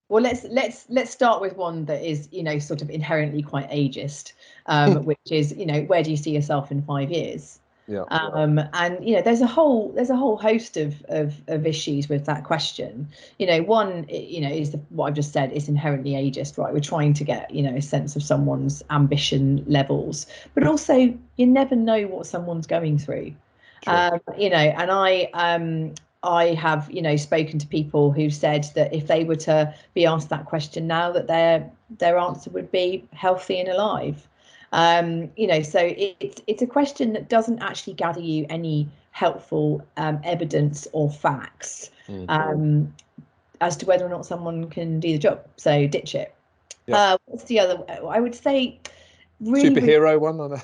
Well, let's start with one that is, sort of inherently quite ageist, which is, where do you see yourself in 5 years? Yeah. And there's a whole host of issues with that question. One, is what I've just said is inherently ageist, right? We're trying to get, a sense of someone's ambition levels, but also you never know what someone's going through. Sure. And I have, spoken to people who said that if they were to be asked that question now, that their answer would be healthy and alive. So it's a question that doesn't actually gather you any helpful evidence or facts as to whether or not someone can do the job. So ditch it. Yeah. What's the other? I would say really, Superhero one on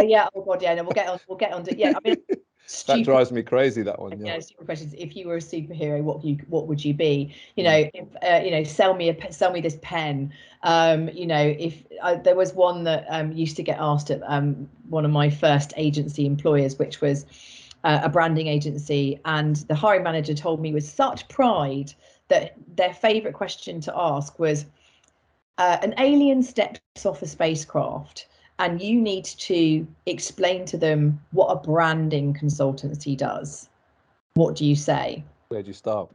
yeah. Oh God, yeah. No, we'll get on to yeah. I mean, that stupid. drives me crazy, that one. Yeah. Stupid questions. If you were a superhero, what would you be? Mm. Sell me this pen. If there was one that used to get asked at one of my first agency employers, which was a branding agency, and the hiring manager told me with such pride that their favorite question to ask was, an alien steps off a spacecraft and you need to explain to them what a branding consultancy does. What do you say? Where'd you start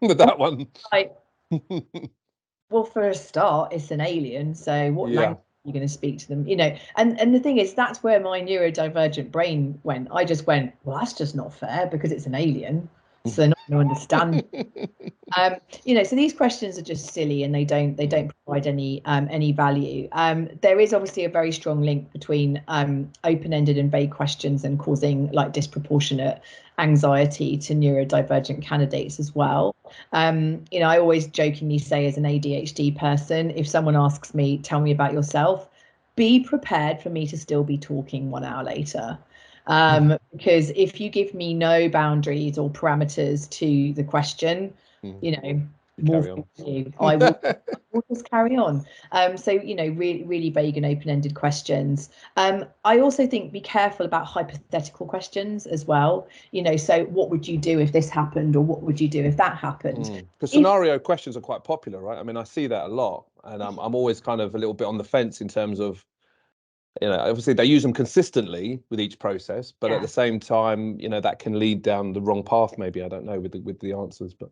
with that one? Like, well, for a start, it's an alien, so what language are you going to speak to them? And the thing is, that's where my neurodivergent brain went. I just went, well, that's just not fair because it's an alien, so they're not going to understand. So these questions are just silly and they don't provide any value. There is obviously a very strong link between open-ended and vague questions and causing like disproportionate anxiety to neurodivergent candidates as well. I always jokingly say, as an ADHD person, if someone asks me, tell me about yourself, be prepared for me to still be talking 1 hour later. Because if you give me no boundaries or parameters to the question, more for you. I will just carry on. Really vague and open-ended questions. I also think be careful about hypothetical questions as well. So what would you do if this happened, or what would you do if that happened? Because scenario questions are quite popular, right? I mean, I see that a lot, and I'm always kind of a little bit on the fence in terms of, obviously they use them consistently with each process, but at the same time, that can lead down the wrong path. Maybe, I don't know, with the answers, but.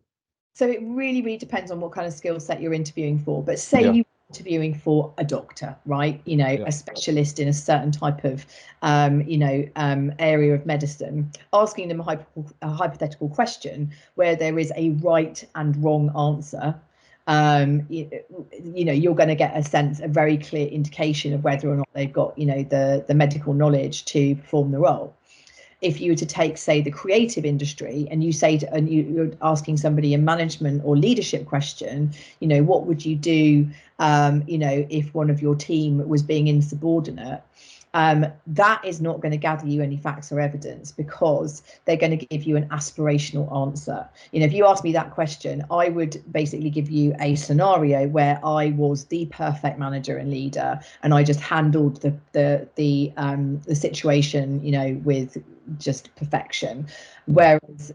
So it really depends on what kind of skill set you're interviewing for. But say you're interviewing for a doctor, right? A specialist in a certain type of, area of medicine, asking them a hypothetical question where there is a right and wrong answer. You're going to get a very clear indication of whether or not they've got, the medical knowledge to perform the role. If you were to take, say, the creative industry, and you're asking somebody a management or leadership question, what would you do, if one of your team was being insubordinate? That is not going to gather you any facts or evidence, because they're going to give you an aspirational answer. If you ask me that question, I would basically give you a scenario where I was the perfect manager and leader, and I just handled the situation, with just perfection. Whereas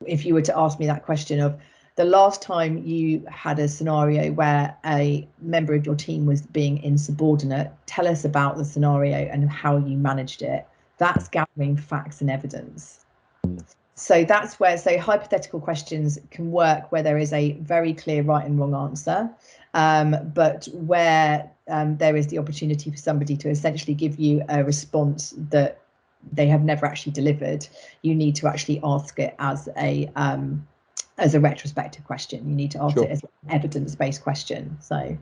if you were to ask me that question of the last time you had a scenario where a member of your team was being insubordinate, tell us about the scenario and how you managed it. That's gathering facts and evidence. So that's where, hypothetical questions can work where there is a very clear right and wrong answer, but where there is the opportunity for somebody to essentially give you a response that they have never actually delivered, you need to actually ask it as a retrospective question. You need to ask it as an evidence-based question. So